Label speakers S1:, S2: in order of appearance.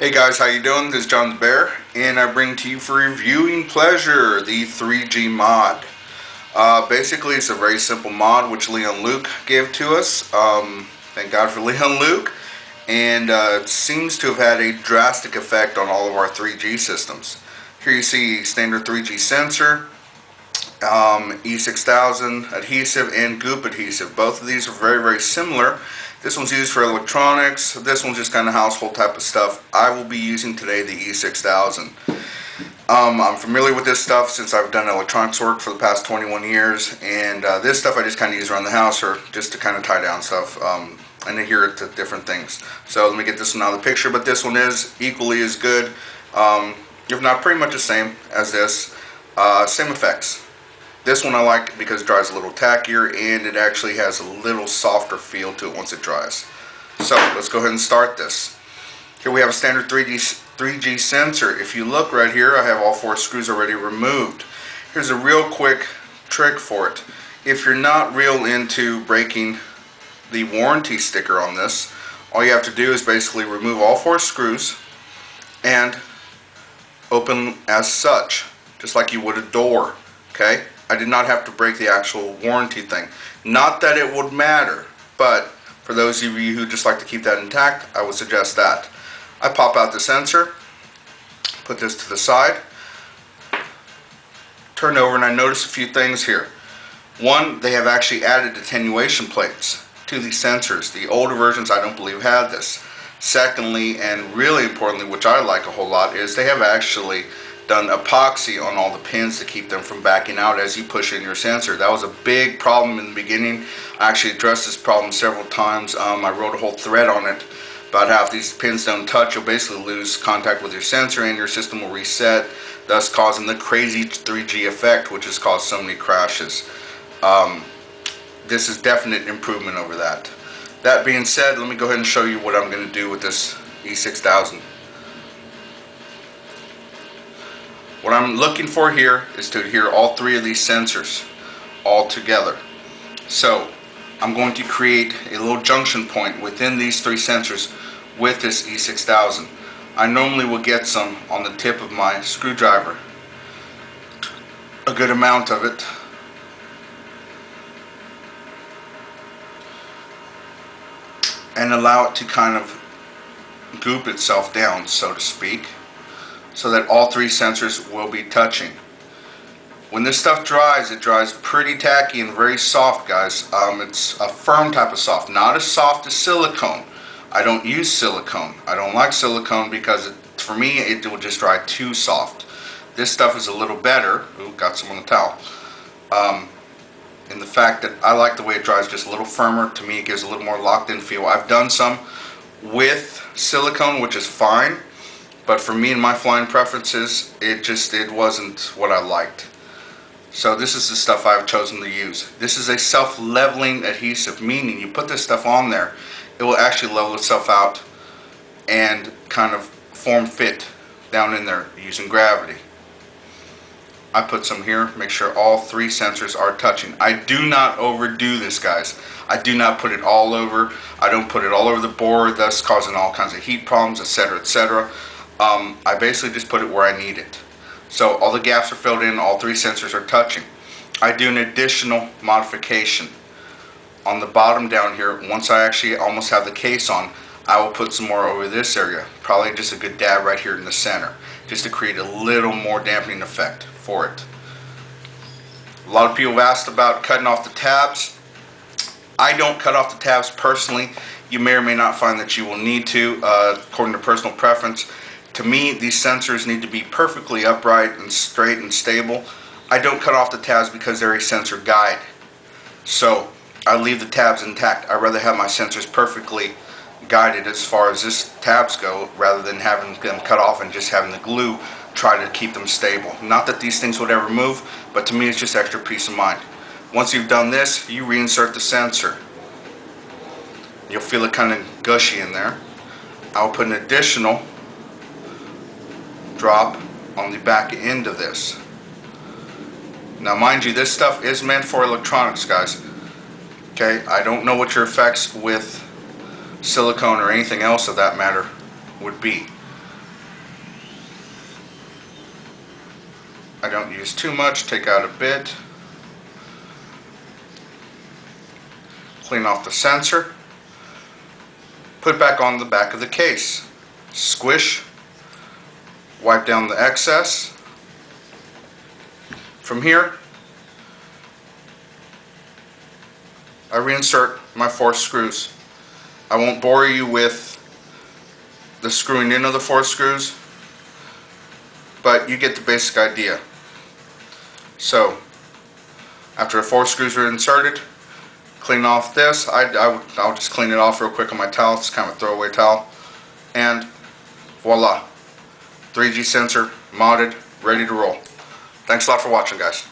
S1: Hey guys, how you doing? This is John the Bear, and I bring to you for reviewing pleasure the 3G mod. Basically, it's a very simple mod which Leon Luke gave to us. Thank God for Leon Luke, and it seems to have had a drastic effect on all of our 3G systems. Here you see standard 3G sensor, E6000 adhesive, and goop adhesive. Both of these are very similar. This one's used for electronics. This one's just kind of household type of stuff. I will be using today the E6000. I'm familiar with this stuff since I've done electronics work for the past 21 years, and this stuff I just kind of use around the house or just to kind of tie down stuff and adhere it to different things. So let me get this one out of the picture, but this one is equally as good, if not pretty much the same as this. Same effects. This one I like because it dries a little tackier and it actually has a little softer feel to it once it dries. So let's go ahead and start this. Here we have a standard 3G sensor. If you look right here, I have all 4 screws already removed. Here's a real quick trick for it. If you're not real into breaking the warranty sticker on this, all you have to do is basically remove all 4 screws and open as such, just like you would a door. Okay? I did not have to break the actual warranty thing. Not that it would matter, but for those of you who just like to keep that intact, I would suggest that. I pop out the sensor, put this to the side, turn over, and I notice a few things here. One, they have actually added attenuation plates to these sensors. The older versions I don't believe had this. Secondly, and really importantly, which I like a whole lot, is they have actually done epoxy on all the pins to keep them from backing out as you push in your sensor. That was a big problem in the beginning. I actually addressed this problem several times. I wrote a whole thread on it about how if these pins don't touch, you'll basically lose contact with your sensor and your system will reset, thus causing the crazy 3G effect, which has caused so many crashes. This is definite improvement over that. That being said, let me go ahead and show you what I'm going to do with this E6000. What I'm looking for here is to adhere all 3 of these sensors all together. So I'm going to create a little junction point within these 3 sensors with this E6000. I normally will get some on the tip of my screwdriver, a good amount of it. And allow it to kind of goop itself down, so to speak, so that all 3 sensors will be touching. When this stuff dries, it dries pretty tacky and very soft, guys. It's a firm type of soft, not as soft as silicone. I don't use silicone. I don't like silicone because for me it will just dry too soft. This stuff is a little better. Ooh, got some on the towel. In the fact that I like the way it dries just a little firmer. To me it gives a little more locked in feel. I've done some with silicone, which is fine. But for me and my flying preferences, it wasn't what I liked. So this is the stuff I've chosen to use. This is a self-leveling adhesive, meaning you put this stuff on there, it will actually level itself out and kind of form fit down in there using gravity. I put some here, make sure all 3 sensors are touching. I do not overdo this, guys. I do not put it all over. I don't put it all over the board, thus causing all kinds of heat problems, etc., etc. I basically just put it where I need it. So all the gaps are filled in, all 3 sensors are touching. I do an additional modification. On the bottom down here, once I actually almost have the case on, I will put some more over this area. Probably just a good dab right here in the center, just to create a little more dampening effect for it. A lot of people have asked about cutting off the tabs. I don't cut off the tabs personally. You may or may not find that you will need to, according to personal preference. To me, these sensors need to be perfectly upright and straight and stable. I don't cut off the tabs because they're a sensor guide. So I leave the tabs intact. I'd rather have my sensors perfectly guided as far as this tabs go, rather than having them cut off and just having the glue try to keep them stable. Not that these things would ever move, but to me it's just extra peace of mind. Once you've done this, you reinsert the sensor. You'll feel it kind of gushy in there. I'll put an additional drop on the back end of this. Now mind you, this stuff is meant for electronics, guys. Okay, I don't know what your effects with silicone or anything else of that matter would be. I don't use too much, take out a bit. Clean off the sensor. Put back on the back of the case. Squish. Wipe down the excess. From here, I reinsert my 4 screws. I won't bore you with the screwing in of the 4 screws, but you get the basic idea. So, after the 4 screws are inserted, clean off this. I'll just clean it off real quick on my towel. It's kind of a throwaway towel. And voila, 3G sensor modded, ready to roll. Thanks a lot for watching, guys.